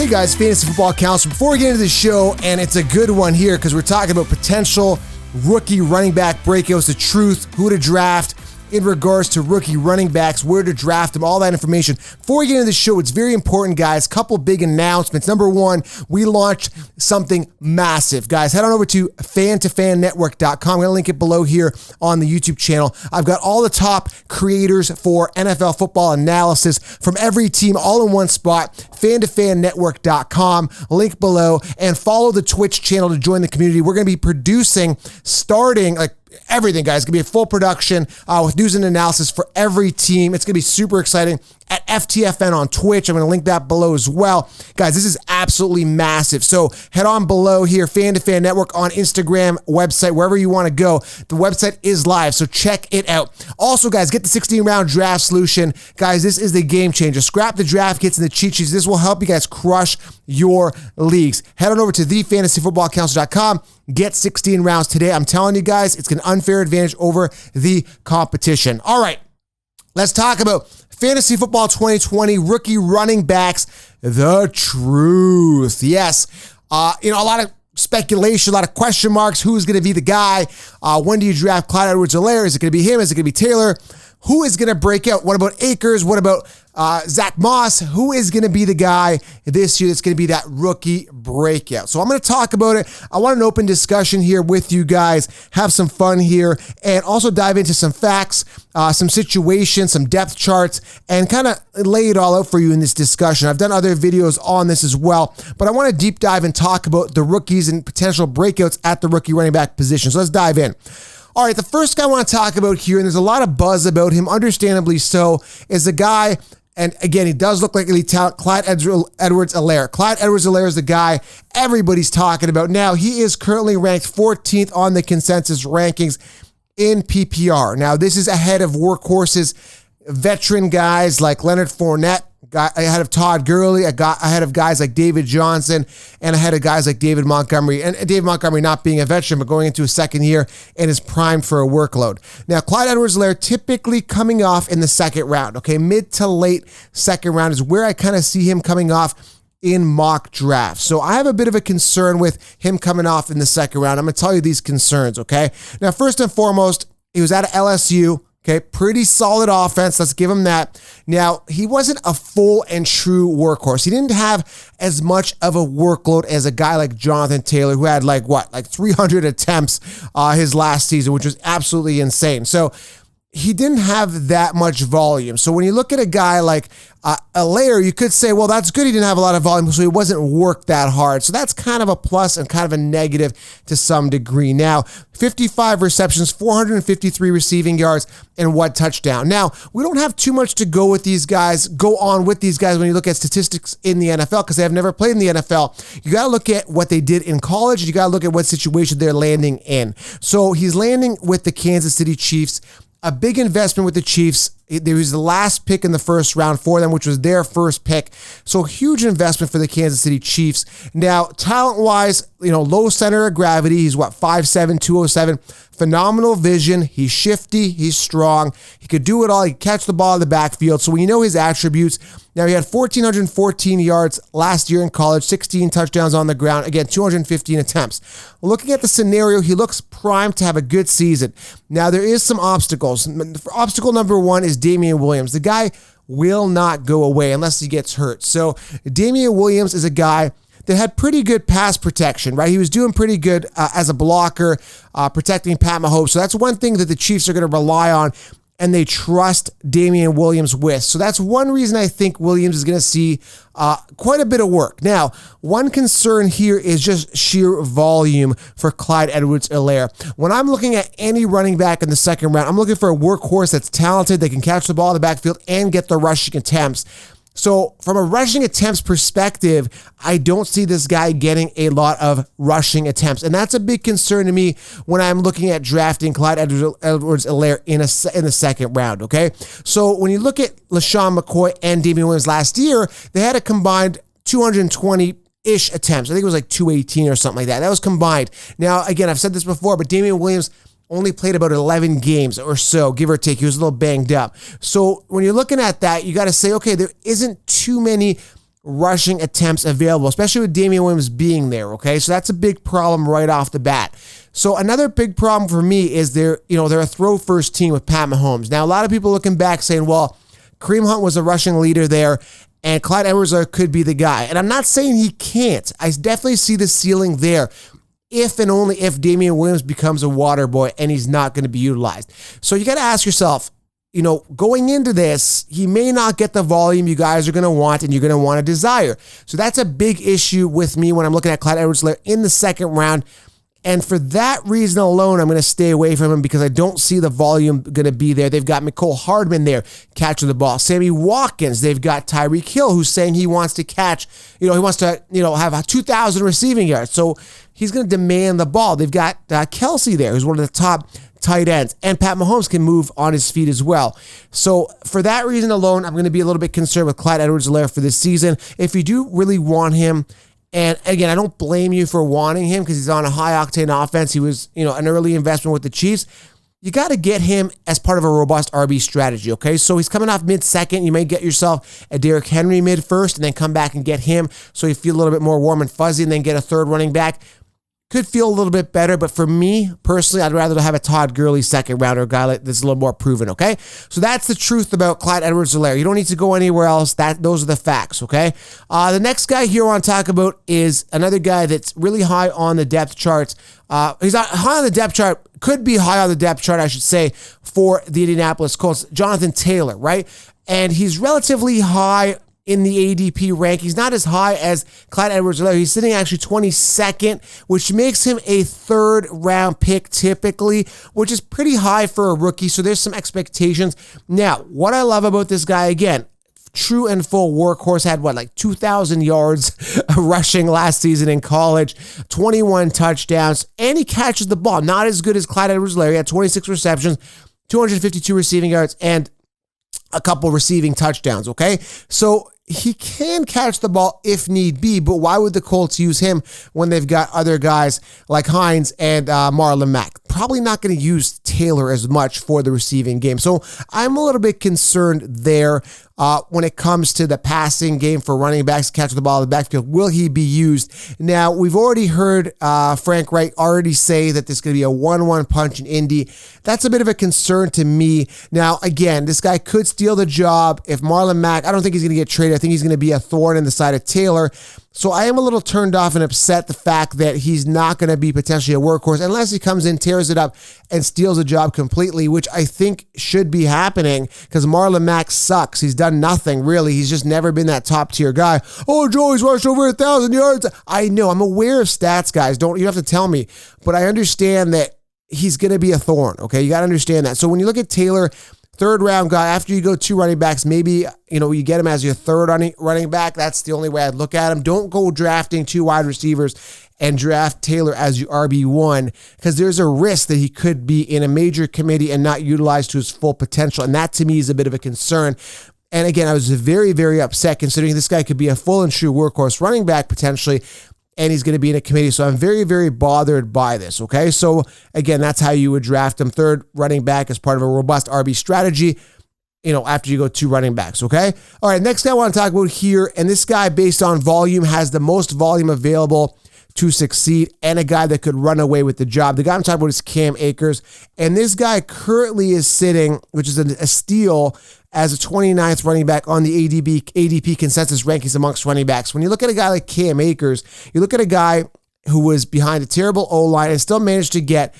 Hey guys, Fantasy Football Counselor. Before we get into the show, and it's a good one here because we're talking about potential rookie running back breakouts, the truth, who to draft in regards to rookie running backs, where to draft them, all that information. Before we get into the show, it's very important, guys. Couple big announcements. Number one, we launched something massive. Guys, head on over to fan2fannetwork.com. I'm going to link it below here on the YouTube channel. I've got all the top creators for NFL football analysis from every team all in one spot. fan2fannetwork.com, link below, and follow the Twitch channel to join the community. We're going to be producing starting everything, guys. It's going to be a full production with news and analysis for every team. It's going to be super exciting at FTFN on Twitch. I'm going to link that below as well. Guys, this is absolutely massive. So head on below here, Fan2Fan Network on Instagram, website, wherever you want to go. The website is live, so check it out. Also, guys, get the 16-round draft solution. Guys, this is the game changer. Scrap the draft kits and the cheat sheets. This will help you guys crush your leagues. Head on over to thefantasyfootballcounselor.com. Get 16 rounds today. I'm telling you guys, it's an unfair advantage over the competition. All right, let's talk about Fantasy Football 2020 rookie running backs, the truth. Yes, a lot of speculation, a lot of question marks. Who's going to be the guy? When do you draft Clyde Edwards-Helaire? Is it going to be him? Is it going to be Taylor? Who is going to break out? What about Akers? What about Zach Moss? Who is going to be the guy this year that's going to be that rookie breakout? So I'm going to talk about it. I want an open discussion here with you guys, have some fun here, and also dive into some facts, some situations, some depth charts, and kind of lay it all out for you in this discussion. I've done other videos on this as well, but I want to deep dive and talk about the rookies and potential breakouts at the rookie running back position. So let's dive in. All right, the first guy I want to talk about here, and there's a lot of buzz about him, understandably so, is a guy, and again, he does look like elite talent, Clyde Edwards-Helaire. Clyde Edwards-Helaire is the guy everybody's talking about. Now, he is currently ranked 14th on the consensus rankings in PPR. Now, this is ahead of workhorses, veteran guys like Leonard Fournette, ahead of Todd Gurley, ahead of guys like David Johnson, and ahead of guys like David Montgomery. And David Montgomery not being a veteran, but going into his second year and is primed for a workload. Now, Clyde Edwards-Helaire typically coming off in the second round, okay? Mid to late second round is where I kind of see him coming off in mock drafts. So I have a bit of a concern with him coming off in the second round. I'm going to tell you these concerns, okay? Now, first and foremost, he was out of LSU. Okay, pretty solid offense. Let's give him that. Now, he wasn't a full and true workhorse. He didn't have as much of a workload as a guy like Jonathan Taylor, who had like 300 attempts his last season, which was absolutely insane. So he didn't have that much volume. So when you look at a guy like Helaire, you could say, well, that's good. He didn't have a lot of volume, so he wasn't worked that hard. So that's kind of a plus and kind of a negative to some degree. Now, 55 receptions, 453 receiving yards, and 1 touchdown. Now, we don't have too much to go on with these guys when you look at statistics in the NFL, because they have never played in the NFL. You got to look at what they did in college. You got to look at what situation they're landing in. So he's landing with the Kansas City Chiefs. A big investment with the Chiefs. There was the last pick in the first round for them, which was their first pick. So huge investment for the Kansas City Chiefs. Now, talent-wise, low center of gravity. He's 5'7", 207. Phenomenal vision. He's shifty. He's strong. He could do it all. He could catch the ball in the backfield. So when you know his attributes, now he had 1,414 yards last year in college, 16 touchdowns on the ground. Again, 215 attempts. Looking at the scenario, he looks primed to have a good season. Now, there is some obstacles. Obstacle number one is Damian Williams. The guy will not go away unless he gets hurt. So Damian Williams is a guy that had pretty good pass protection, right? He was doing pretty good as a blocker, protecting Pat Mahomes. So that's one thing that the Chiefs are going to rely on, and they trust Damian Williams with. So that's one reason I think Williams is going to see quite a bit of work. Now, one concern here is just sheer volume for Clyde Edwards-Helaire. When I'm looking at any running back in the second round, I'm looking for a workhorse that's talented, that can catch the ball in the backfield and get the rushing attempts. So from a rushing attempts perspective, I don't see this guy getting a lot of rushing attempts. And that's a big concern to me when I'm looking at drafting Clyde Edwards-Helaire in the second round, okay? So when you look at LaShawn McCoy and Damian Williams last year, they had a combined 220-ish attempts. I think it was like 218 or something like that. That was combined. Now, again, I've said this before, but Damian Williams only played about 11 games or so, give or take. He was a little banged up. So when you're looking at that, you got to say, okay, there isn't too many rushing attempts available, especially with Damian Williams being there, okay? So that's a big problem right off the bat. So another big problem for me is they're a throw-first team with Pat Mahomes. Now, a lot of people looking back saying, well, Kareem Hunt was a rushing leader there, and Clyde EdwardsHelaire could be the guy. And I'm not saying he can't. I definitely see the ceiling there if and only if Damian Williams becomes a water boy and he's not going to be utilized. So you got to ask yourself, going into this, he may not get the volume you guys are going to want and you're going to want to desire. So that's a big issue with me when I'm looking at Clyde EdwardsHelaire in the second round. And for that reason alone, I'm going to stay away from him because I don't see the volume going to be there. They've got Mecole Hardman there catching the ball. Sammy Watkins, they've got Tyreek Hill, who's saying he wants to catch, he wants to, have 2,000 receiving yards. So he's going to demand the ball. They've got Kelley there, who's one of the top tight ends. And Pat Mahomes can move on his feet as well. So for that reason alone, I'm going to be a little bit concerned with Clyde EdwardsHelaire for this season. If you do really want him, and again, I don't blame you for wanting him because he's on a high-octane offense. He was, an early investment with the Chiefs. You got to get him as part of a robust RB strategy, okay? So he's coming off mid-second. You may get yourself a Derrick Henry mid-first and then come back and get him so you feel a little bit more warm and fuzzy and then get a third running back. Could feel a little bit better, but for me, personally, I'd rather have a Todd Gurley second rounder, a guy that's a little more proven, okay? So that's the truth about Clyde EdwardsHelaire. You don't need to go anywhere else. Those are the facts, okay? The next guy here I want to talk about is another guy that's really high on the depth charts. He's not high on the depth chart, could be high on the depth chart, I should say, for the Indianapolis Colts, Jonathan Taylor, right? And he's relatively high in the ADP rank. He's not as high as Clyde EdwardsHelaire. He's sitting actually 22nd, which makes him a third round pick typically, which is pretty high for a rookie. So there's some expectations. Now, what I love about this guy, again, true and full workhorse, had 2,000 yards rushing last season in college, 21 touchdowns, and he catches the ball. Not as good as Clyde EdwardsHelaire. He had 26 receptions, 252 receiving yards, and a couple receiving touchdowns, okay? So he can catch the ball if need be, but why would the Colts use him when they've got other guys like Hines and Marlon Mack? Probably not going to use Taylor as much for the receiving game. So I'm a little bit concerned there when it comes to the passing game for running backs to catch the ball in the backfield. Will he be used? Now, we've already heard Frank Reich already say that this is going to be a 1-1 punch in Indy. That's a bit of a concern to me. Now, again, this guy could steal the job. If Marlon Mack, I don't think he's going to get traded. I think he's going to be a thorn in the side of Taylor. So I am a little turned off and upset the fact that he's not going to be potentially a workhorse unless he comes in, tears it up, and steals the job completely, which I think should be happening because Marlon Mack sucks. He's done nothing, really. He's just never been that top-tier guy. Oh, Joe, he's rushed over 1,000 yards. I know. I'm aware of stats, guys. You have to tell me. But I understand that he's going to be a thorn, okay? You got to understand that. So when you look at Taylor, third round guy, after you go 2 running backs, maybe, you get him as your third running back. That's the only way I'd look at him. Don't go drafting 2 wide receivers and draft Taylor as your RB1 because there's a risk that he could be in a major committee and not utilized to his full potential. And that to me is a bit of a concern. And again, I was very, very upset considering this guy could be a full and true workhorse running back potentially, and he's going to be in a committee. So I'm very, very bothered by this, okay? So again, that's how you would draft him. Third running back as part of a robust RB strategy, after you go 2 running backs, okay? All right, next guy I want to talk about here, and this guy based on volume has the most volume available to succeed and a guy that could run away with the job. The guy I'm talking about is Cam Akers, and this guy currently is sitting, which is a steal, as a 29th running back on the ADP consensus rankings amongst running backs. When you look at a guy like Cam Akers, you look at a guy who was behind a terrible O-line and still managed to get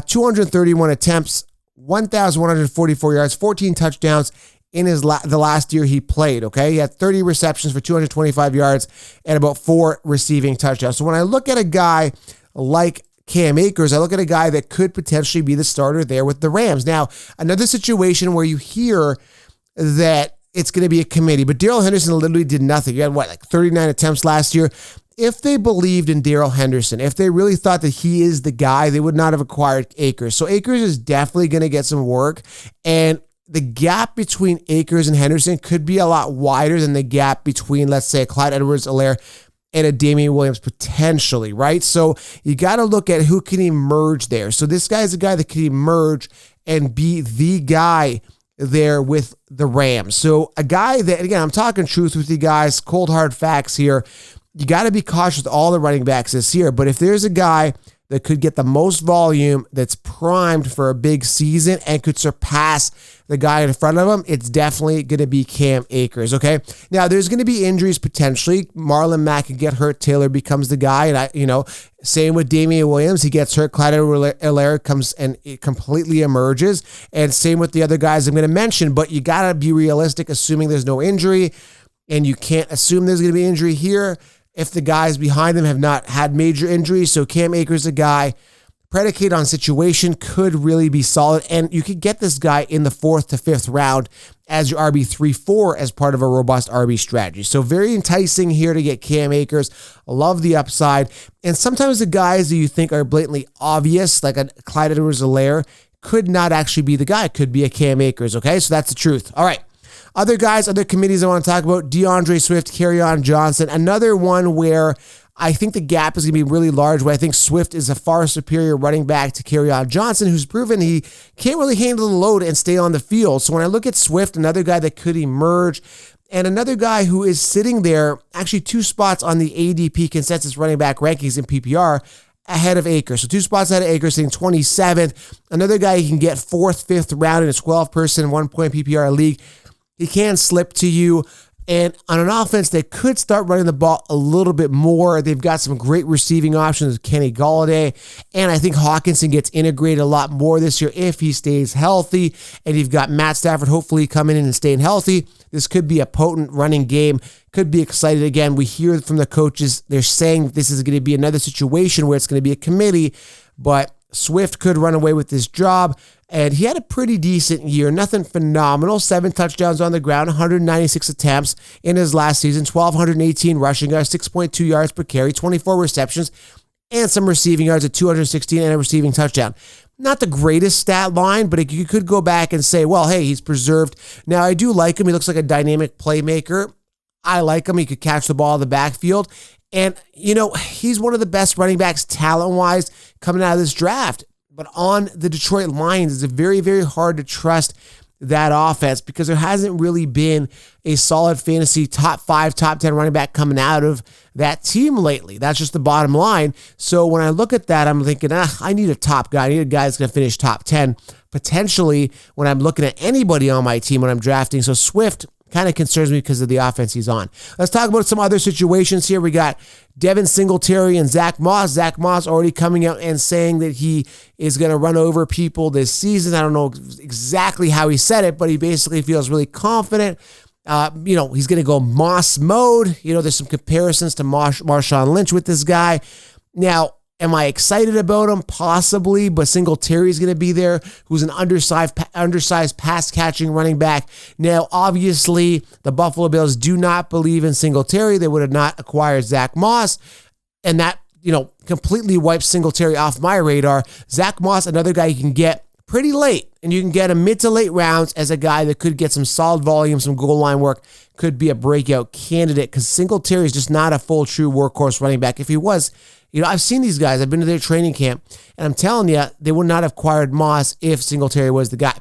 231 attempts, 1,144 yards, 14 touchdowns in the last year he played, okay? He had 30 receptions for 225 yards and about 4 receiving touchdowns. So when I look at a guy like Cam Akers, I look at a guy that could potentially be the starter there with the Rams. Now, another situation where you hear that it's going to be a committee, but Darrell Henderson literally did nothing. You had 39 attempts last year. If they believed in Darrell Henderson, if they really thought that he is the guy, they would not have acquired Akers. So Akers is definitely going to get some work, and the gap between Akers and Henderson could be a lot wider than the gap between, let's say, Clyde Edwards-Helaire and a Damian Williams potentially, right? So you got to look at who can emerge there. So this guy is a guy that can emerge and be the guy there with the Rams. So a guy that, again, I'm talking truth with you guys, cold hard facts here. You got to be cautious with all the running backs this year. But if there's a guy that could get the most volume, that's primed for a big season and could surpass the guy in front of him, it's definitely going to be Cam Akers, okay? Now, there's going to be injuries potentially. Marlon Mack can get hurt. Taylor becomes the guy. And, same with Damian Williams. He gets hurt. Clyde EdwardsHelaire comes and it completely emerges. And same with the other guys I'm going to mention. But you got to be realistic, assuming there's no injury. And you can't assume there's going to be injury here if the guys behind them have not had major injuries. So Cam Akers, a guy predicated on situation, could really be solid. And you could get this guy in the 4th to 5th round as your RB3-4 as part of a robust RB strategy. So very enticing here to get Cam Akers. Love the upside. And sometimes the guys that you think are blatantly obvious, like a Clyde EdwardsHelaire, could not actually be the guy. It could be a Cam Akers, okay? So that's the truth. All right. Other guys, other committees I want to talk about, DeAndre Swift, Kerryon Johnson. Another one where I think the gap is going to be really large, where I think Swift is a far superior running back to Kerryon Johnson, who's proven he can't really handle the load and stay on the field. So when I look at Swift, another guy that could emerge, and another guy who is sitting there, actually 2 spots on the ADP consensus running back rankings in PPR, ahead of Akers. So 2 spots ahead of Akers, sitting 27th. Another guy you can get 4th, 5th round in a 12-person, 1-point PPR league. He can slip to you. And on an offense that could start running the ball a little bit more, they've got some great receiving options with Kenny Golladay. And I think Hawkinson gets integrated a lot more this year if he stays healthy. And you've got Matt Stafford hopefully coming in and staying healthy. This could be a potent running game. Could be excited again. We hear from the coaches, they're saying this is going to be another situation where it's going to be a committee. But Swift could run away with this job. And he had a pretty decent year, nothing phenomenal. 7 touchdowns on the ground, 196 attempts in his last season, 1,218 rushing yards, 6.2 yards per carry, 24 receptions, and some receiving yards at 216 and a receiving touchdown. Not the greatest stat line, but you could go back and say, well, hey, he's preserved. Now, I do like him. He looks like a dynamic playmaker. I like him. He could catch the ball in the backfield. And, he's one of the best running backs talent-wise coming out of this draft. But on the Detroit Lions, it's very, very hard to trust that offense because there hasn't really been a solid fantasy top 5, top 10 running back coming out of that team lately. That's just the bottom line. So when I look at that, I'm thinking, I need a top guy. I need a guy that's going to finish top 10, potentially when I'm looking at anybody on my team when I'm drafting. So Swift kind of concerns me because of the offense he's on. Let's talk about some other situations here. We got Devin, Singletary, and Zach Moss. Zach Moss already coming out and saying that he is going to run over people this season. I don't know exactly how he said it, but he basically feels really confident. He's going to go Moss mode. There's some comparisons to Marshawn Lynch with this guy. Now, am I excited about him? Possibly, but Singletary is going to be there, who's an undersized pass-catching running back. Now, obviously, the Buffalo Bills do not believe in Singletary. They would have not acquired Zach Moss, and that, completely wipes Singletary off my radar. Zach Moss, another guy you can get pretty late, and you can get him mid to late rounds as a guy that could get some solid volume, some goal line work, could be a breakout candidate, because Singletary is just not a full, true workhorse running back. If he was, I've seen these guys. I've been to their training camp, and I'm telling you, they would not have acquired Moss if Singletary was the guy.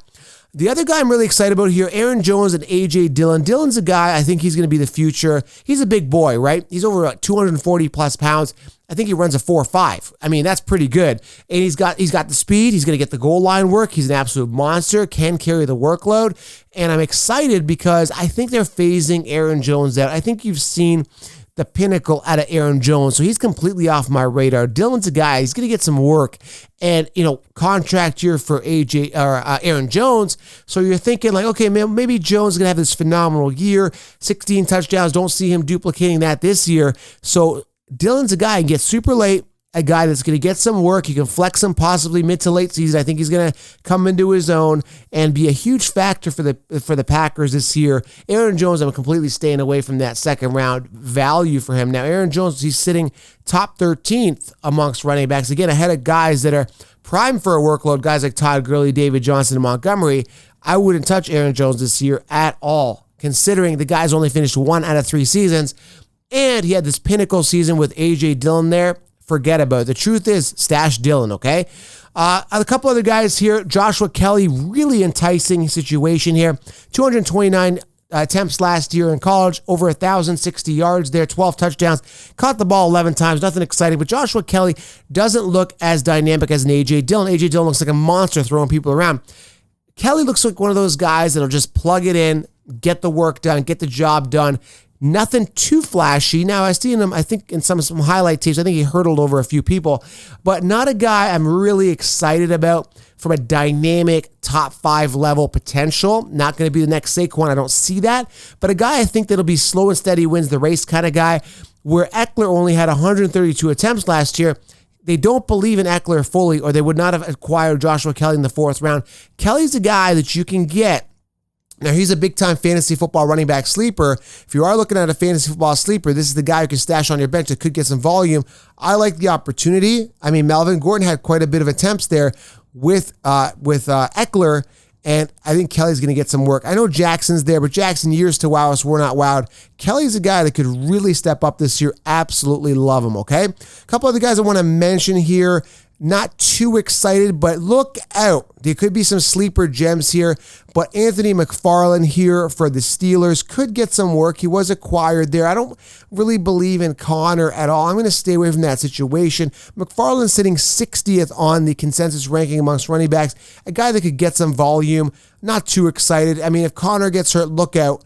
The other guy I'm really excited about here, Aaron Jones and A.J. Dillon. Dillon's a guy, I think he's going to be the future. He's a big boy, right? He's over 240-plus pounds. I think he runs a 4.5. I mean, that's pretty good. And he's got the speed. He's going to get the goal line work. He's an absolute monster, can carry the workload. And I'm excited because I think they're phasing Aaron Jones out. I think you've seen the pinnacle out of Aaron Jones. So he's completely off my radar. Dillon's a guy, he's going to get some work and, contract year for Aaron Jones. So you're thinking like, okay, man, maybe Jones is going to have this phenomenal year, 16 touchdowns. Don't see him duplicating that this year. So Dillon's a guy who gets super late, a guy that's going to get some work. You can flex him possibly mid to late season. I think he's going to come into his own and be a huge factor for the Packers this year. Aaron Jones, I'm completely staying away from that second round value for him. Now, Aaron Jones, he's sitting top 13th amongst running backs. Again, ahead of guys that are primed for a workload, guys like Todd Gurley, David Johnson, and Montgomery. I wouldn't touch Aaron Jones this year at all, considering the guy's only finished 1 out of 3 seasons. And he had this pinnacle season with A.J. Dillon there. forget about it. The truth is, stash Dillon, okay? A couple other guys here. Joshua Kelley, really enticing situation here. 229 attempts last year in college, over 1,060 yards there, 12 touchdowns, caught the ball 11 times, nothing exciting, but Joshua Kelley doesn't look as dynamic as an A.J. Dillon. A.J. Dillon looks like a monster throwing people around. Kelley looks like one of those guys that'll just plug it in, get the work done, get the job done. Nothing too flashy. Now, I've seen him, I think, in some highlight tapes. I think he hurdled over a few people, but not a guy I'm really excited about from a dynamic top 5 level potential. Not going to be the next Saquon. I don't see that, but a guy I think that'll be slow and steady, wins the race kind of guy, where Ekeler only had 132 attempts last year. They don't believe in Ekeler fully, or they would not have acquired Joshua Kelley in the 4th round. Kelley's a guy that you can get. Now, he's a big-time fantasy football running back sleeper. If you are looking at a fantasy football sleeper, this is the guy you can stash on your bench that could get some volume. I like the opportunity. I mean, Melvin Gordon had quite a bit of attempts there with Ekeler, and I think Kelley's going to get some work. I know Jackson's there, but Jackson, years to wow us, we're not wowed. Kelley's a guy that could really step up this year. Absolutely love him, okay? A couple other guys I want to mention here. Not too excited, but look out. There could be some sleeper gems here, but Anthony McFarland here for the Steelers could get some work. He was acquired there. I don't really believe in Connor at all. I'm going to stay away from that situation. McFarland's sitting 60th on the consensus ranking amongst running backs, a guy that could get some volume. Not too excited. I mean, if Connor gets hurt, look out.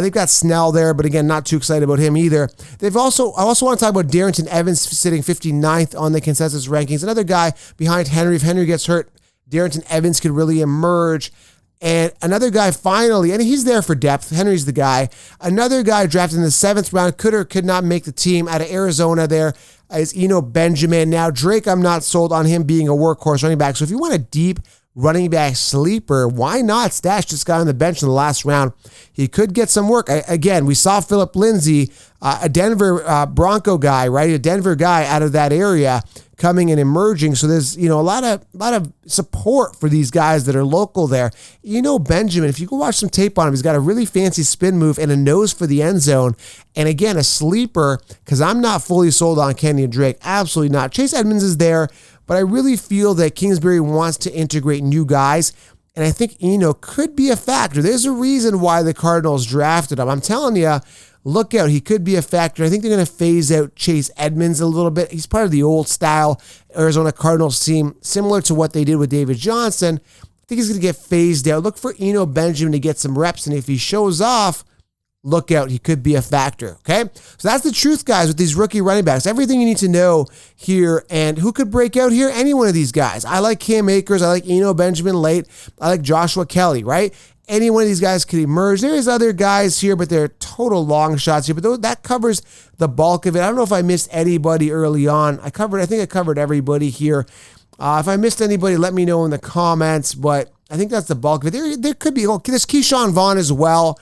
They've got Snell there, but again, not too excited about him either. I also want to talk about Darrington Evans sitting 59th on the consensus rankings. Another guy behind Henry. If Henry gets hurt, Darrington Evans could really emerge. And another guy finally, and he's there for depth. Henry's the guy. Another guy drafted in the 7th round, could or could not make the team out of Arizona there is Eno Benjamin. Now, Drake, I'm not sold on him being a workhorse running back. So if you want a deep running back sleeper, why not stash this guy on the bench in the last round? He could get some work. Again, we saw Phillip Lindsay, a Denver Bronco guy, right? A Denver guy out of that area coming and emerging. So there's, a lot of support for these guys that are local there. Benjamin, if you go watch some tape on him, he's got a really fancy spin move and a nose for the end zone. And again, a sleeper, because I'm not fully sold on Kenyon Drake. Absolutely not. Chase Edmonds is there, but I really feel that Kingsbury wants to integrate new guys, and I think Eno could be a factor. There's a reason why the Cardinals drafted him. I'm telling you, look out. He could be a factor. I think they're going to phase out Chase Edmonds a little bit. He's part of the old style Arizona Cardinals team, similar to what they did with David Johnson. I think he's going to get phased out. Look for Eno Benjamin to get some reps, and if he shows off, look out, he could be a factor, okay? So that's the truth, guys, with these rookie running backs. Everything you need to know here, and who could break out here? Any one of these guys. I like Cam Akers. I like Eno Benjamin late. I like Joshua Kelley, right? Any one of these guys could emerge. There is other guys here, but they're total long shots here. But that covers the bulk of it. I don't know if I missed anybody early on. I think I covered everybody here. If I missed anybody, let me know in the comments, but I think that's the bulk of it. There could be, there's Keyshawn Vaughn as well.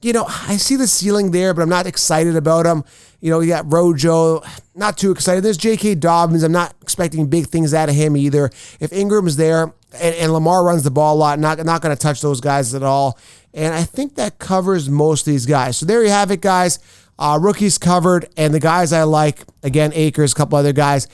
I see the ceiling there, but I'm not excited about him. You got Rojo, not too excited. There's J.K. Dobbins. I'm not expecting big things out of him either. If Ingram's there and Lamar runs the ball a lot, not going to touch those guys at all. And I think that covers most of these guys. So there you have it, guys. Rookies covered, and the guys I like, again, Akers, a couple other guys.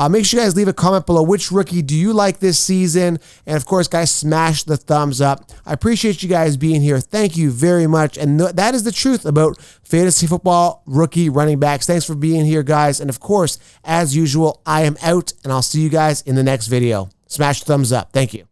Make sure you guys leave a comment below. Which rookie do you like this season? And, of course, guys, smash the thumbs up. I appreciate you guys being here. Thank you very much. And that is the truth about fantasy football rookie running backs. Thanks for being here, guys. And, of course, as usual, I am out, and I'll see you guys in the next video. Smash the thumbs up. Thank you.